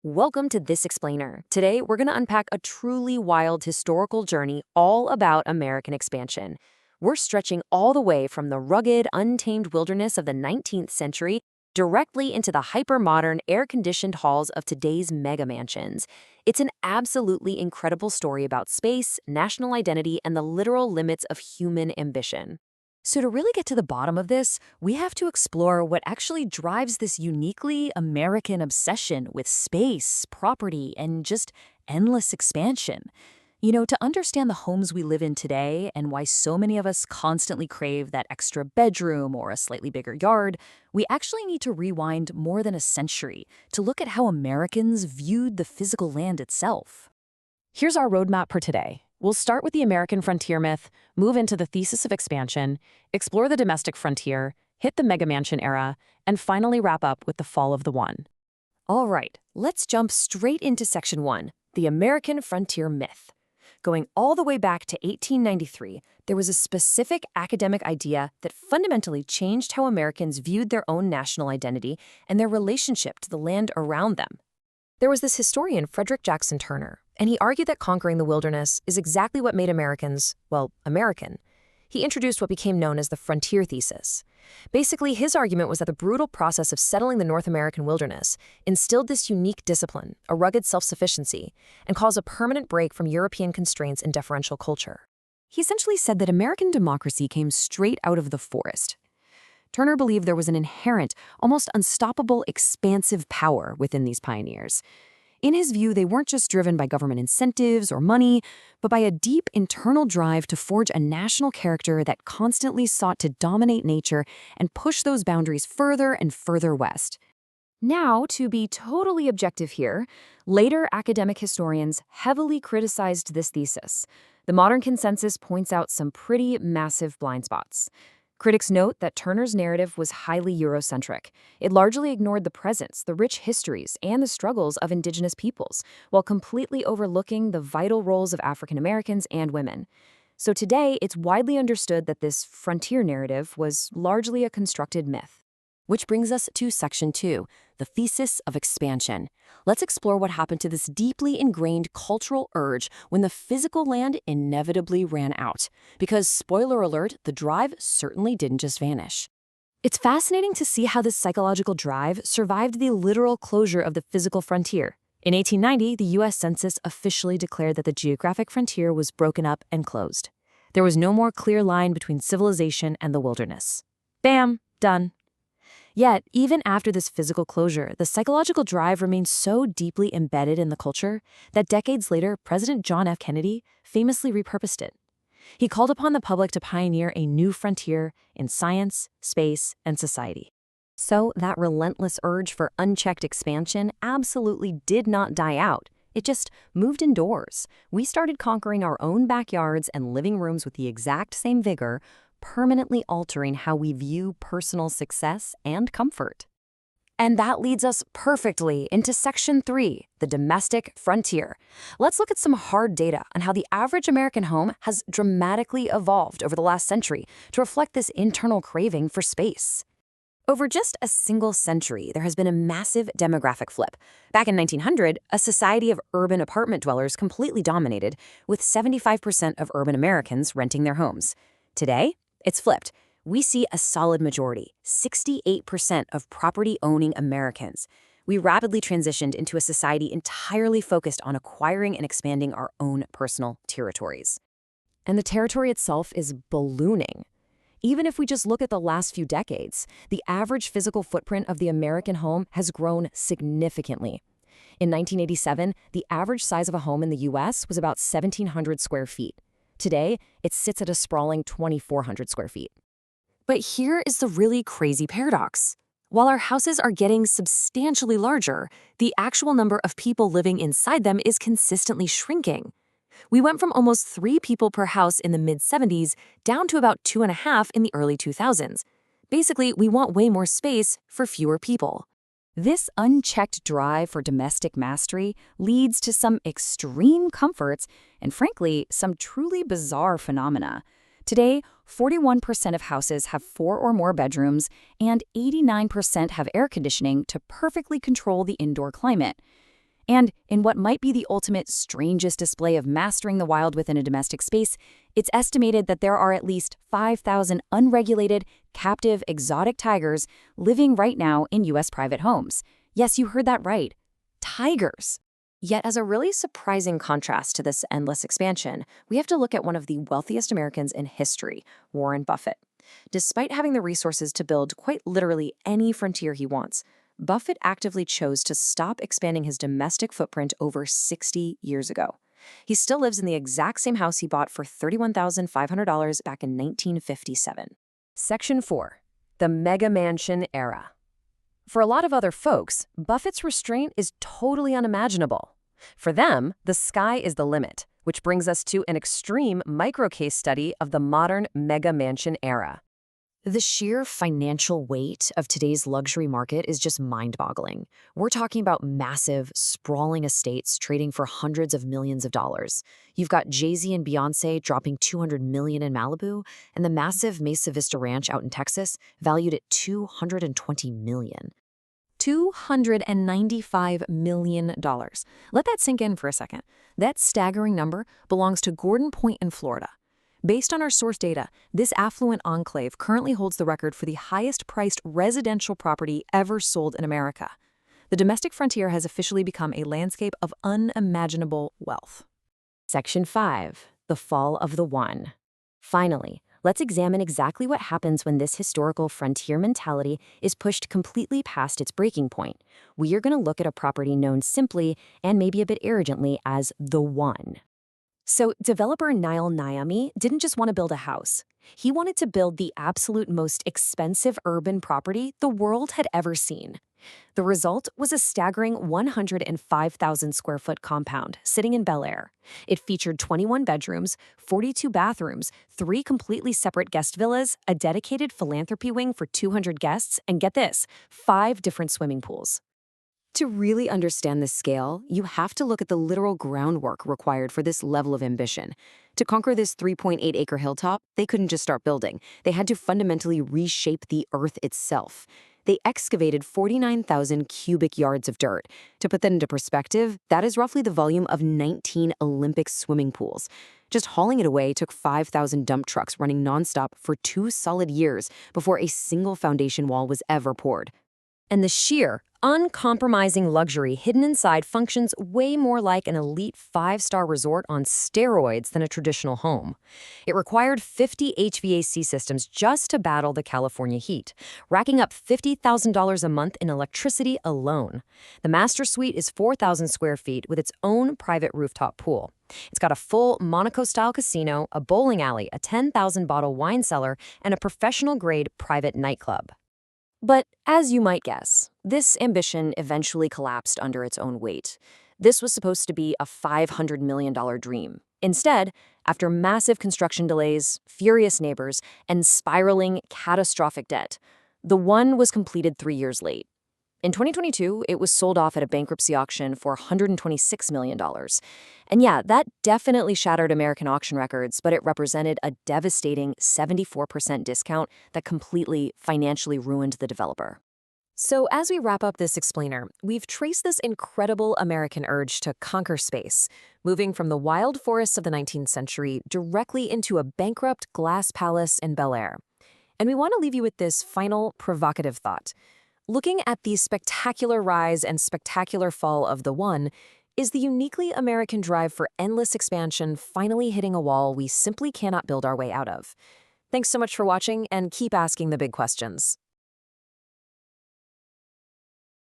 Welcome to This Explainer. Today, we're going to unpack a truly wild historical journey all about American expansion. We're stretching all the way from the rugged, untamed wilderness of the 19th century directly into the hyper-modern, air-conditioned halls of today's mega mansions. It's an absolutely incredible story about space, national identity, and the literal limits of human ambition. So to really get to the bottom of this, we have to explore what actually drives this uniquely American obsession with space, property, and just endless expansion. To understand the homes we live in today and why so many of us constantly crave that extra bedroom or a slightly bigger yard, we actually need to rewind more than a century to look at how Americans viewed the physical land itself. Here's our roadmap for today. We'll start with the American frontier myth, move into the thesis of expansion, explore the domestic frontier, hit the mega mansion era, and finally wrap up with the fall of the one. All right, let's jump straight into Section 1, the American frontier myth. Going all the way back to 1893, there was a specific academic idea that fundamentally changed how Americans viewed their own national identity and their relationship to the land around them. There was this historian, Frederick Jackson Turner, and he argued that conquering the wilderness is exactly what made Americans, well, American. He introduced what became known as the frontier thesis. Basically, his argument was that the brutal process of settling the North American wilderness instilled this unique discipline, a rugged self-sufficiency, and caused a permanent break from European constraints and deferential culture. He essentially said that American democracy came straight out of the forest. Turner believed there was an inherent, almost unstoppable, expansive power within these pioneers. In his view, they weren't just driven by government incentives or money, but by a deep internal drive to forge a national character that constantly sought to dominate nature and push those boundaries further and further west. Now, to be totally objective here, later academic historians heavily criticized this thesis. The modern consensus points out some pretty massive blind spots. Critics note that Turner's narrative was highly Eurocentric. It largely ignored the presence, the rich histories, and the struggles of indigenous peoples, while completely overlooking the vital roles of African Americans and women. So today, it's widely understood that this frontier narrative was largely a constructed myth. Which brings us to Section 2, the thesis of expansion. Let's explore what happened to this deeply ingrained cultural urge when the physical land inevitably ran out. Because, spoiler alert, the drive certainly didn't just vanish. It's fascinating to see how this psychological drive survived the literal closure of the physical frontier. In 1890, the U.S. Census officially declared that the geographic frontier was broken up and closed. There was no more clear line between civilization and the wilderness. Bam! Done. Yet, even after this physical closure, the psychological drive remained so deeply embedded in the culture that decades later, President John F. Kennedy famously repurposed it. He called upon the public to pioneer a new frontier in science, space, and society. So that relentless urge for unchecked expansion absolutely did not die out. It just moved indoors. We started conquering our own backyards and living rooms with the exact same vigor, permanently altering how we view personal success and comfort. And that leads us perfectly into Section 3, the domestic frontier. Let's look at some hard data on how the average American home has dramatically evolved over the last century to reflect this internal craving for space. Over just a single century, there has been a massive demographic flip. Back in 1900, a society of urban apartment dwellers completely dominated, with 75% of urban Americans renting their homes. Today, it's flipped. We see a solid majority, 68% of property-owning Americans. We rapidly transitioned into a society entirely focused on acquiring and expanding our own personal territories. And the territory itself is ballooning. Even if we just look at the last few decades, the average physical footprint of the American home has grown significantly. In 1987, the average size of a home in the U.S. was about 1,700 square feet. Today, it sits at a sprawling 2,400 square feet. But here is the really crazy paradox. While our houses are getting substantially larger, the actual number of people living inside them is consistently shrinking. We went from almost 3 people per house in the mid-70s down to about 2.5 in the early 2000s. Basically, we want way more space for fewer people. This unchecked drive for domestic mastery leads to some extreme comforts and, frankly, some truly bizarre phenomena. Today, 41% of houses have 4 or more bedrooms, and 89% have air conditioning to perfectly control the indoor climate. And in what might be the ultimate strangest display of mastering the wild within a domestic space, it's estimated that there are at least 5,000 unregulated, captive, exotic tigers living right now in U.S. private homes. Yes, you heard that right. Tigers. Yet, as a really surprising contrast to this endless expansion, we have to look at one of the wealthiest Americans in history, Warren Buffett. Despite having the resources to build quite literally any frontier he wants, Buffett actively chose to stop expanding his domestic footprint over 60 years ago. He still lives in the exact same house he bought for $31,500 back in 1957. Section 4. The Mega Mansion Era. For a lot of other folks, Buffett's restraint is totally unimaginable. For them, the sky is the limit, which brings us to an extreme micro-case study of the modern mega mansion era. The sheer financial weight of today's luxury market is just mind-boggling. We're talking about massive, sprawling estates trading for hundreds of millions of dollars. You've got Jay-Z and Beyoncé dropping $200 million in Malibu, and the massive Mesa Vista Ranch out in Texas valued at $220 million. $295 million. Let that sink in for a second. That staggering number belongs to Gordon Point in Florida. Based on our source data, this affluent enclave currently holds the record for the highest-priced residential property ever sold in America. The domestic frontier has officially become a landscape of unimaginable wealth. Section 5. The Fall of the One. Finally, let's examine exactly what happens when this historical frontier mentality is pushed completely past its breaking point. We are going to look at a property known simply, and maybe a bit arrogantly, as the One. So developer Niall Niami didn't just want to build a house. He wanted to build the absolute most expensive urban property the world had ever seen. The result was a staggering 105,000 square foot compound sitting in Bel Air. It featured 21 bedrooms, 42 bathrooms, 3 completely separate guest villas, a dedicated philanthropy wing for 200 guests, and get this, 5 different swimming pools. To really understand this scale, you have to look at the literal groundwork required for this level of ambition. To conquer this 3.8-acre hilltop, they couldn't just start building. They had to fundamentally reshape the earth itself. They excavated 49,000 cubic yards of dirt. To put that into perspective, that is roughly the volume of 19 Olympic swimming pools. Just hauling it away took 5,000 dump trucks running nonstop for 2 solid years before a single foundation wall was ever poured. And the sheer, uncompromising luxury hidden inside functions way more like an elite 5-star resort on steroids than a traditional home. It required 50 HVAC systems just to battle the California heat, racking up $50,000 a month in electricity alone. The master suite is 4,000 square feet with its own private rooftop pool. It's got a full Monaco-style casino, a bowling alley, a 10,000-bottle wine cellar, and a professional-grade private nightclub. But as you might guess, this ambition eventually collapsed under its own weight. This was supposed to be a $500 million dream. Instead, after massive construction delays, furious neighbors, and spiraling catastrophic debt, the One was completed 3 years late. In 2022, it was sold off at a bankruptcy auction for $126 million. And yeah, that definitely shattered American auction records, but it represented a devastating 74% discount that completely financially ruined the developer. So as we wrap up this explainer, we've traced this incredible American urge to conquer space, moving from the wild forests of the 19th century directly into a bankrupt glass palace in Bel Air. And we want to leave you with this final provocative thought. Looking at the spectacular rise and spectacular fall of the One is the uniquely American drive for endless expansion finally hitting a wall we simply cannot build our way out of. Thanks so much for watching, and keep asking the big questions.